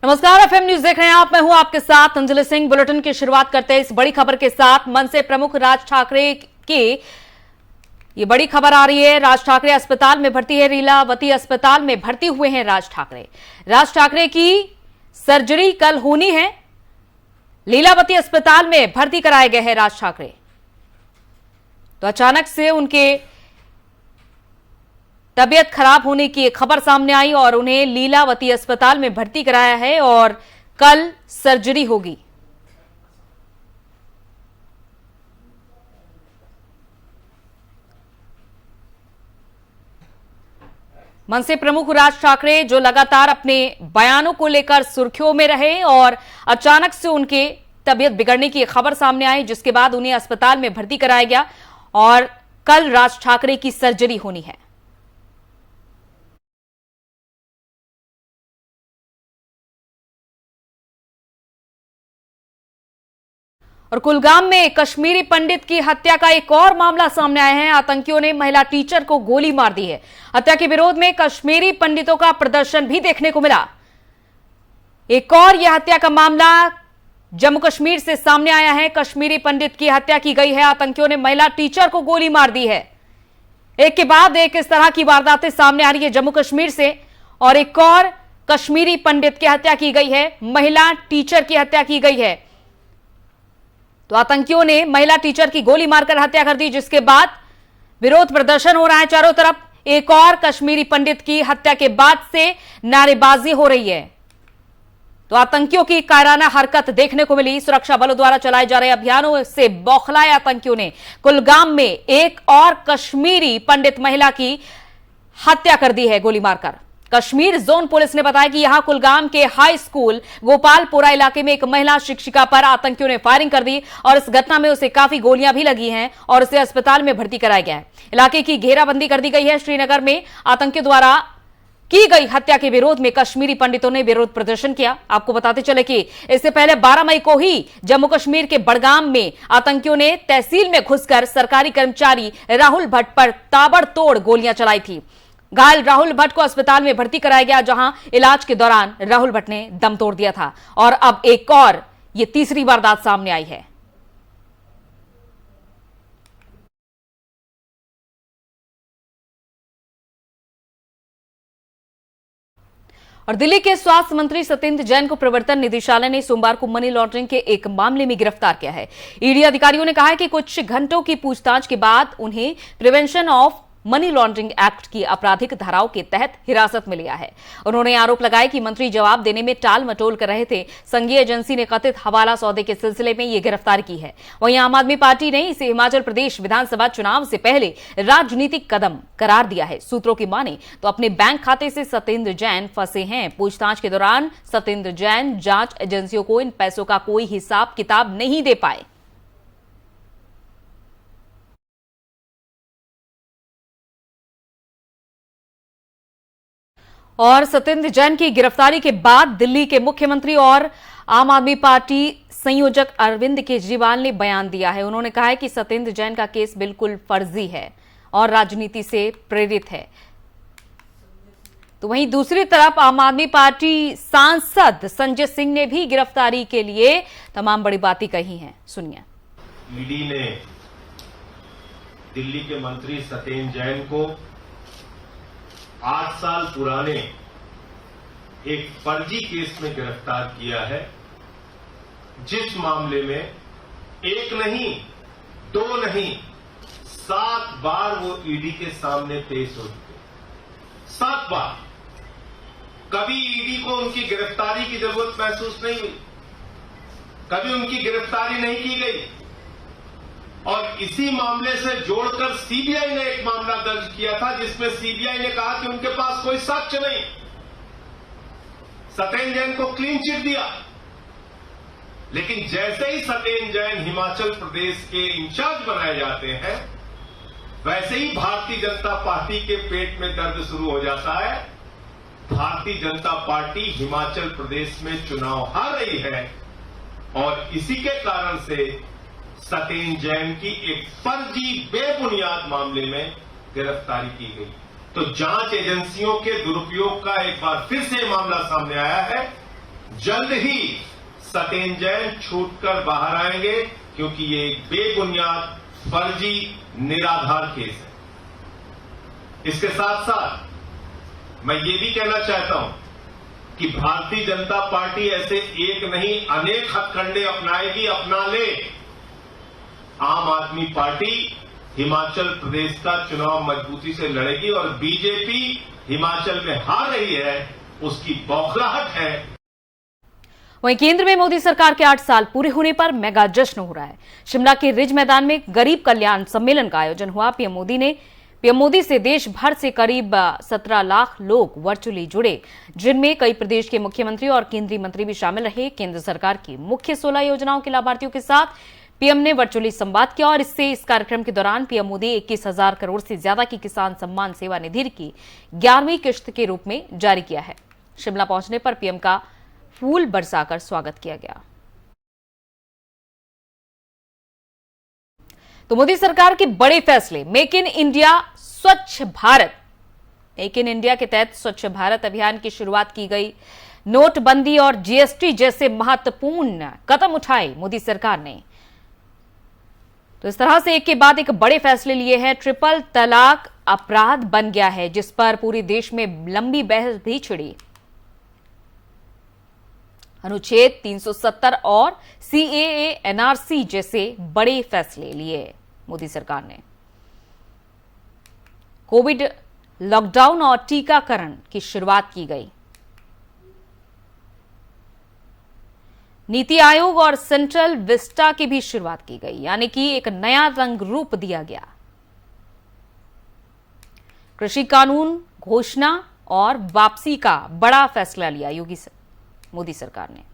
नमस्कार, FM news देख रहे हैं आप। मैं हूं आपके साथ अंजलि सिंह। बुलेटिन की शुरुआत करते हैं इस बड़ी खबर के साथ। मनसे प्रमुख राज ठाकरे की ये बड़ी खबर आ रही है। राज ठाकरे अस्पताल में भर्ती है। लीलावती अस्पताल में भर्ती हुए हैं राज ठाकरे। राज ठाकरे की सर्जरी कल होनी है। लीलावती अस्पताल में भर्ती कराए गए हैं राज ठाकरे। तो अचानक से उनके तबीयत खराब होने की एक खबर सामने आई और उन्हें लीलावती अस्पताल में भर्ती कराया है और कल सर्जरी होगी। मनसे प्रमुख राज ठाकरे जो लगातार अपने बयानों को लेकर सुर्खियों में रहे और अचानक से उनके तबीयत बिगड़ने की एक खबर सामने आई, जिसके बाद उन्हें अस्पताल में भर्ती कराया गया और कल राज ठाकरे की सर्जरी होनी है। और कुलगाम में कश्मीरी पंडित की हत्या का एक और मामला सामने आया है। आतंकियों ने महिला टीचर को गोली मार दी है। हत्या के विरोध में कश्मीरी पंडितों का प्रदर्शन भी देखने को मिला। एक और यह हत्या का मामला जम्मू कश्मीर से सामने आया है। कश्मीरी पंडित की हत्या की गई है। आतंकियों ने महिला टीचर को गोली मार दी है। एक के बाद एक इस तरह की वारदातें सामने आ रही है जम्मू कश्मीर से। और एक और कश्मीरी पंडित की हत्या की गई है। महिला टीचर की हत्या की गई है। तो आतंकियों ने महिला टीचर की गोली मारकर हत्या कर दी, जिसके बाद विरोध प्रदर्शन हो रहा है चारों तरफ। एक और कश्मीरी पंडित की हत्या के बाद से नारेबाजी हो रही है। तो आतंकियों की कायराना हरकत देखने को मिली। सुरक्षा बलों द्वारा चलाए जा रहे अभियानों से बौखलाए आतंकियों ने कुलगाम में एक और कश्मीरी पंडित महिला की हत्या कर दी है गोली मारकर। कश्मीर जोन पुलिस ने बताया कि यहां कुलगाम के हाई स्कूल गोपालपुरा इलाके में एक महिला शिक्षिका पर आतंकियों ने फायरिंग कर दी और इस घटना में उसे काफी गोलियां भी लगी हैं और उसे अस्पताल में भर्ती कराया गया है। इलाके की घेराबंदी कर दी गई है। श्रीनगर में आतंकियों द्वारा की गई हत्या के विरोध में कश्मीरी पंडितों ने विरोध प्रदर्शन किया। आपको बताते चले कि इससे पहले 12 मई को ही जम्मू कश्मीर के बड़गाम में आतंकियों ने तहसील में घुसकर सरकारी कर्मचारी राहुल भट्ट पर ताबड़तोड़ गोलियां चलाई थी। घायल राहुल भट्ट को अस्पताल में भर्ती कराया गया, जहां इलाज के दौरान राहुल भट्ट ने दम तोड़ दिया था। और अब एक और ये तीसरी वारदात सामने आई है। और दिल्ली के स्वास्थ्य मंत्री सत्येंद्र जैन को प्रवर्तन निदेशालय ने सोमवार को मनी लॉन्ड्रिंग के एक मामले में गिरफ्तार किया है। ईडी अधिकारियों ने कहा है कि कुछ घंटों की पूछताछ के बाद उन्हें prevention of money laundering act की आपराधिक धाराओं के तहत हिरासत में लिया है। उन्होंने आरोप लगाया कि मंत्री जवाब देने में टाल मटोल कर रहे थे। संघीय एजेंसी ने कथित हवाला सौदे के सिलसिले में यह गिरफ्तारी की है। वहीं आम आदमी पार्टी ने इसे हिमाचल प्रदेश विधानसभा चुनाव से पहले राजनीतिक कदम करार दिया है। सूत्रों की माने तो अपने बैंक खाते से सत्येंद्र जैन फंसे हैं। पूछताछ के दौरान सत्येंद्र जैन जांच एजेंसियों को इन पैसों का कोई हिसाब किताब नहीं दे पाए। और सत्येंद्र जैन की गिरफ्तारी के बाद दिल्ली के मुख्यमंत्री और आम आदमी पार्टी संयोजक अरविंद केजरीवाल ने बयान दिया है। उन्होंने कहा है कि सत्येंद्र जैन का केस बिल्कुल फर्जी है और राजनीति से प्रेरित है। तो वहीं दूसरी तरफ आम आदमी पार्टी सांसद संजय सिंह ने भी गिरफ्तारी के लिए तमाम बड़ी बातें कही हैं। सुनिए। ईडी ने दिल्ली के मंत्री सत्येंद्र जैन को 8 साल पुराने एक फर्जी केस में गिरफ्तार किया है, जिस मामले में एक नहीं, 2 नहीं, 7 बार वो ईडी के सामने पेश हो चुके। 7 बार। कभी ईडी को उनकी गिरफ्तारी की जरूरत महसूस नहीं हुई, कभी उनकी गिरफ्तारी नहीं की गई। और इसी मामले से जोड़कर सीबीआई ने एक मामला दर्ज किया था, जिसमें सीबीआई ने कहा कि उनके पास कोई साक्ष्य नहीं। सत्येंद्र जैन को क्लीन चिट दिया। लेकिन जैसे ही सत्येंद्र जैन हिमाचल प्रदेश के इंचार्ज बनाए जाते हैं, वैसे ही भारतीय जनता पार्टी के पेट में दर्द शुरू हो जाता है। भारतीय जनता पार्टी हिमाचल प्रदेश में चुनाव हार रही है और इसी के कारण से सत्येंद्र जैन की एक फर्जी बेबुनियाद मामले में गिरफ्तारी की गई। तो जांच एजेंसियों के दुरुपयोग का एक बार फिर से मामला सामने आया है जल्द ही सतेन जैन छूटकर बाहर आएंगे, क्योंकि ये एक बेबुनियाद, फर्जी, निराधार केस है। इसके साथ साथ मैं ये भी कहना चाहता हूं कि भारतीय जनता पार्टी ऐसे एक नहीं अनेक हथकंडे अपनाएगी, अपना ले। आम आदमी पार्टी हिमाचल प्रदेश का चुनाव मजबूती से लड़ेगी और बीजेपी हिमाचल में हार रही है, उसकी बौखलाहट है। वहीं केंद्र में मोदी सरकार के 8 साल पूरे होने पर मेगा जश्न हो रहा है। शिमला के रिज मैदान में गरीब कल्याण सम्मेलन का आयोजन हुआ। पीएम मोदी से देश भर से करीब 17 लाख लोग वर्चुअली जुड़े, जिनमें कई प्रदेश के मुख्यमंत्री और केंद्रीय मंत्री भी शामिल रहे। केंद्र सरकार की मुख्य 16 योजनाओं के लाभार्थियों के साथ पीएम ने वर्चुअली संवाद किया और इस कार्यक्रम के दौरान पीएम मोदी 21,000 करोड़ से ज्यादा की किसान सम्मान सेवा निधि की 11वीं किश्त के रूप में जारी किया है। शिमला पहुंचने पर पीएम का फूल बरसाकर स्वागत किया गया। तो मोदी सरकार के बड़े फैसले, मेक इन इंडिया, स्वच्छ भारत। मेक इन इंडिया के तहत स्वच्छ भारत अभियान की शुरुआत की गई। नोटबंदी और जीएसटी जैसे महत्वपूर्ण कदम उठाए मोदी सरकार ने। तो इस तरह से एक के बाद एक बड़े फैसले लिए हैं। ट्रिपल तलाक अपराध बन गया है, जिस पर पूरे देश में लंबी बहस भी छिड़ी। अनुच्छेद 370 और सीएए, एनआरसी जैसे बड़े फैसले लिए मोदी सरकार ने। कोविड लॉकडाउन और टीकाकरण की शुरुआत की गई। नीति आयोग और सेंट्रल विस्टा की भी शुरुआत की गई, यानी कि एक नया रंग रूप दिया गया। कृषि कानून घोषणा और वापसी का बड़ा फैसला लिया मोदी सरकार ने।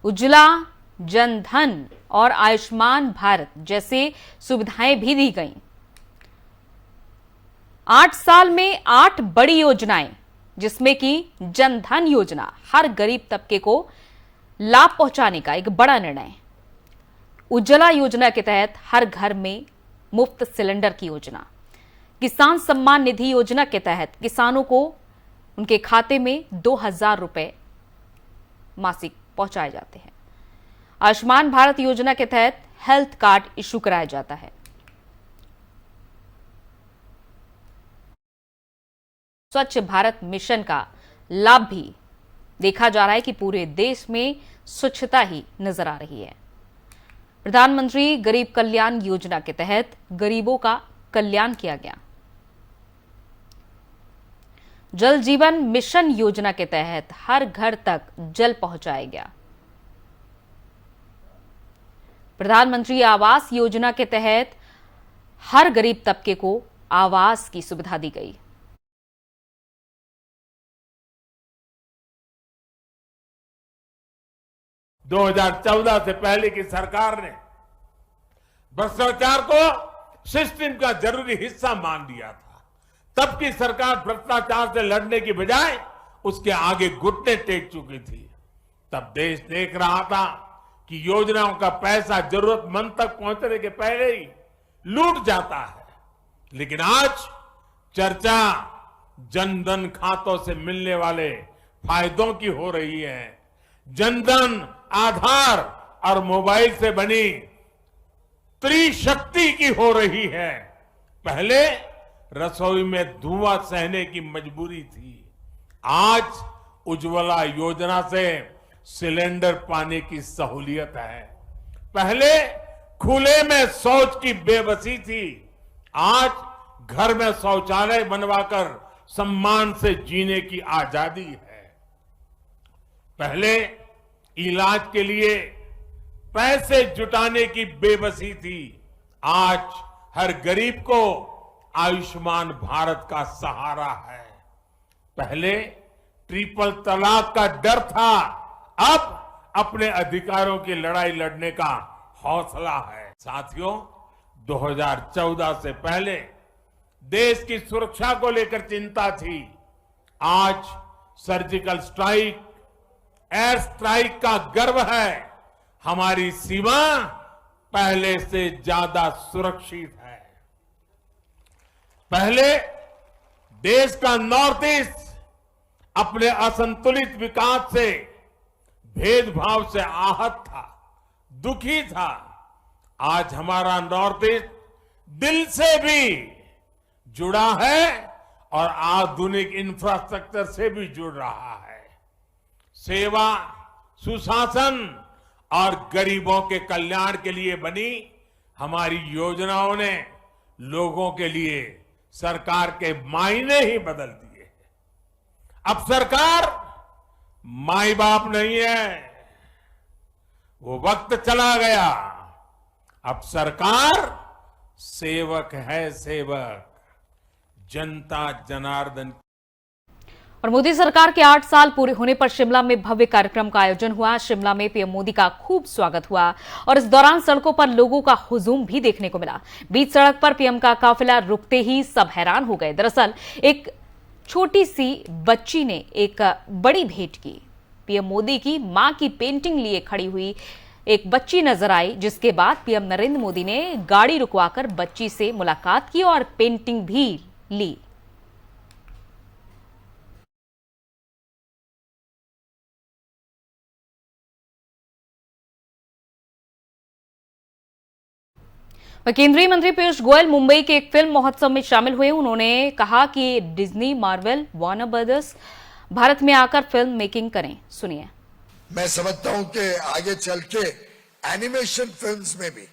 उज्ज्वला, जनधन और आयुष्मान भारत जैसे सुविधाएं भी दी गईं। 8 साल में 8 बड़ी योजनाएं, जिसमें कि जनधन योजना हर गरीब तबके को लाभ पहुंचाने का एक बड़ा निर्णय। उज्ज्वला योजना के तहत हर घर में मुफ्त सिलेंडर की योजना। किसान सम्मान निधि योजना के तहत किसानों को उनके खाते में 2,000 रुपए मासिक पहुंचाए जाते हैं। आयुष्मान भारत योजना के तहत हेल्थ कार्ड इशू कराया जाता है। स्वच्छ भारत मिशन का लाभ भी देखा जा रहा है कि पूरे देश में स्वच्छता ही नजर आ रही है। प्रधानमंत्री गरीब कल्याण योजना के तहत गरीबों का कल्याण किया गया। जल जीवन मिशन योजना के तहत हर घर तक जल पहुंचाया गया। प्रधानमंत्री आवास योजना के तहत हर गरीब तबके को आवास की सुविधा दी गई। – 2014 से पहले की सरकार ने भ्रष्टाचार को सिस्टम का जरूरी हिस्सा मान लिया था। तब की सरकार भ्रष्टाचार से लड़ने की बजाय उसके आगे घुटने टेक चुकी थी। तब देश देख रहा था कि योजनाओं का पैसा जरूरतमंद तक पहुंचने के पहले ही लूट जाता है। लेकिन आज चर्चा जनधन खातों से मिलने वाले फायदों की हो रही है। जनधन, आधार और मोबाइल से बनी त्रिशक्ति की हो रही है। पहले रसोई में धुआं सहने की मजबूरी थी, आज उज्ज्वला योजना से सिलेंडर पाने की सहूलियत है। पहले खुले में शौच की बेबसी थी, आज घर में शौचालय बनवाकर सम्मान से जीने की आजादी है। पहले इलाज के लिए पैसे जुटाने की बेबसी थी, आज हर गरीब को आयुष्मान भारत का सहारा है। पहले ट्रिपल तलाक का डर था, अब अपने अधिकारों की लड़ाई लड़ने का हौसला है। साथियों, 2014 से पहले देश की सुरक्षा को लेकर चिंता थी, आज सर्जिकल स्ट्राइक, एयर स्ट्राइक का गर्व है। हमारी सीमा पहले से ज्यादा सुरक्षित है। पहले देश का नॉर्थ ईस्ट अपने असंतुलित विकास से, भेदभाव से आहत था, दुखी था। आज हमारा नॉर्थ ईस्ट दिल से भी जुड़ा है और आधुनिक इंफ्रास्ट्रक्चर से भी जुड़ रहा है। सेवा, सुशासन और गरीबों के कल्याण के लिए बनी हमारी योजनाओं ने लोगों के लिए सरकार के मायने ही बदल दिए हैं। अब सरकार माई बाप नहीं है, वो वक्त चला गया। अब सरकार सेवक है, सेवक, जनता जनार्दन। और मोदी सरकार के 8 साल पूरे होने पर शिमला में भव्य कार्यक्रम का आयोजन हुआ। शिमला में पीएम मोदी का खूब स्वागत हुआ और इस दौरान सड़कों पर लोगों का हुजूम भी देखने को मिला। बीच सड़क पर पीएम का काफिला रुकते ही सब हैरान हो गए। दरअसल एक छोटी सी बच्ची ने एक बड़ी भेंट की। पीएम मोदी की मां की पेंटिंग लिए खड़ी हुई एक बच्ची नजर आई, जिसके बाद पीएम नरेंद्र मोदी ने गाड़ी रुकवाकर बच्ची से मुलाकात की और पेंटिंग भी ली। केंद्रीय मंत्री पीयूष गोयल मुंबई के एक फिल्म महोत्सव में शामिल हुए। उन्होंने कहा कि Disney, Marvel, Warner brothers Bharat में आकर फिल्म मेकिंग करें। सुनिए। मैं समझता हूं कि आगे चल के एनिमेशन फिल्म्स में भी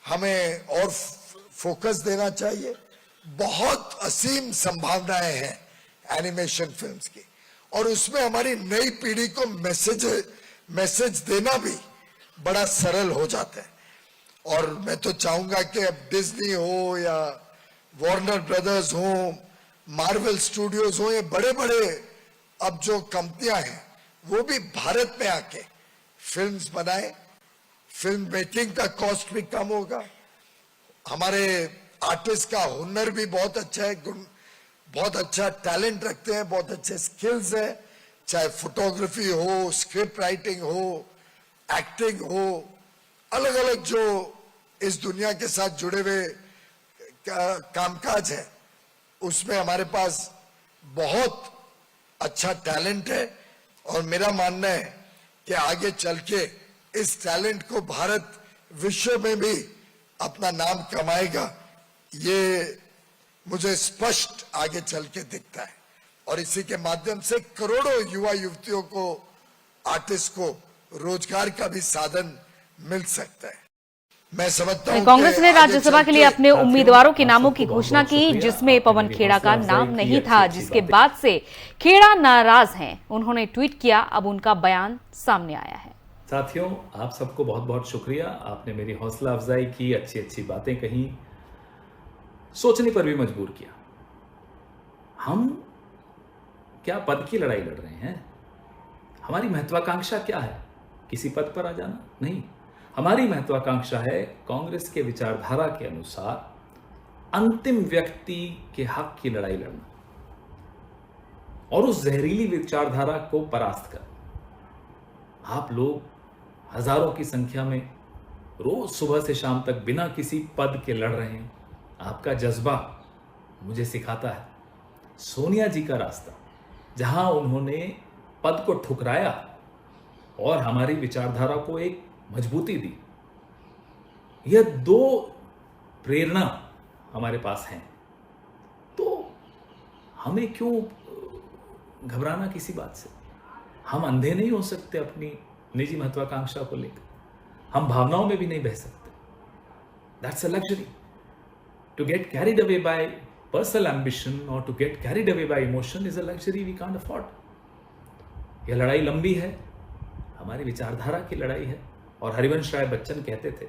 हमें और फोकस देना चाहिए। बहुत असीम संभावनाएं हैं एनिमेशन फिल्म्स की और उसमें हमारी नई पीढ़ी को मैसेज देना भी बड़ा सरल हो जाता है। और मैं तो चाहूंगा कि अब डिज्नी हो या वार्नर ब्रदर्स हो, मार्वल स्टूडियोज हो, ये बड़े बड़े अब जो कंपनियां हैं वो भी भारत में आके फिल्म्स बनाए। फिल्म मेकिंग का कॉस्ट भी कम होगा। हमारे आर्टिस्ट का हुनर भी बहुत अच्छा है, बहुत अच्छा टैलेंट रखते हैं, बहुत अच्छे स्किल्स हैं, चाहे फोटोग्राफी हो, स्क्रिप्ट राइटिंग हो, एक्टिंग हो, अलग अलग जो इस दुनिया के साथ जुड़े हुए कामकाज है उसमें हमारे पास बहुत अच्छा टैलेंट है। और मेरा मानना है कि आगे चल के इस टैलेंट को भारत विश्व में भी अपना नाम कमाएगा, ये मुझे स्पष्ट आगे चल के दिखता है। और इसी के माध्यम से करोड़ों युवा युवतियों को, आर्टिस्ट को रोजगार का भी साधन मिल सकता है। मैं समझता हूं कांग्रेस ने राज्यसभा के लिए अपने उम्मीदवारों के नामों की घोषणा की, जिसमें पवन खेड़ा का नाम नहीं था, जिसके बाद से खेड़ा नाराज हैं। उन्होंने ट्वीट किया, अब उनका बयान सामने आया है। साथियों, आप सबको बहुत बहुत शुक्रिया। आपने मेरी हौसला अफजाई की, अच्छी अच्छी बातें कही, सोचने पर भी मजबूर किया। हम क्या पद की लड़ाई लड़ रहे हैं? हमारी महत्वाकांक्षा क्या है? किसी पद पर आ जाना नहीं। हमारी महत्वाकांक्षा है कांग्रेस के विचारधारा के अनुसार अंतिम व्यक्ति के हक की लड़ाई लड़ना और उस जहरीली विचारधारा को परास्त करना। आप लोग हजारों की संख्या में रोज सुबह से शाम तक बिना किसी पद के लड़ रहे हैं। आपका जज्बा मुझे सिखाता है सोनिया जी का रास्ता, जहां उन्होंने पद को ठुकराया और हमारी विचारधारा को एक मजबूती दी। यह दो प्रेरणा हमारे पास हैं, तो हमें क्यों घबराना किसी बात से? हम अंधे नहीं हो सकते अपनी निजी महत्वाकांक्षा को लेकर। हम भावनाओं में भी नहीं बह सकते। That's a luxury. To get carried away by personal ambition और to get carried away by emotion is a luxury we can't afford. यह लड़ाई लंबी है, हमारी विचारधारा की लड़ाई है। और हरिवंश राय बच्चन कहते थे,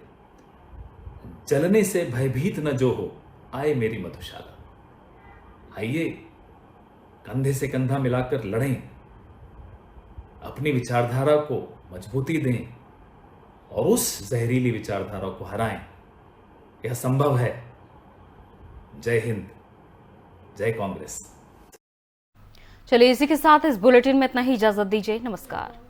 जलने से भयभीत न जो हो, आए मेरी मधुशाला। आइए कंधे से कंधा मिलाकर लड़ें, अपनी विचारधारा को मजबूती दें और उस जहरीली विचारधारा को हराएं। यह संभव है। जय हिंद, जय कांग्रेस। चलिए, इसी के साथ इस बुलेटिन में इतना ही। इजाजत दीजिए। नमस्कार।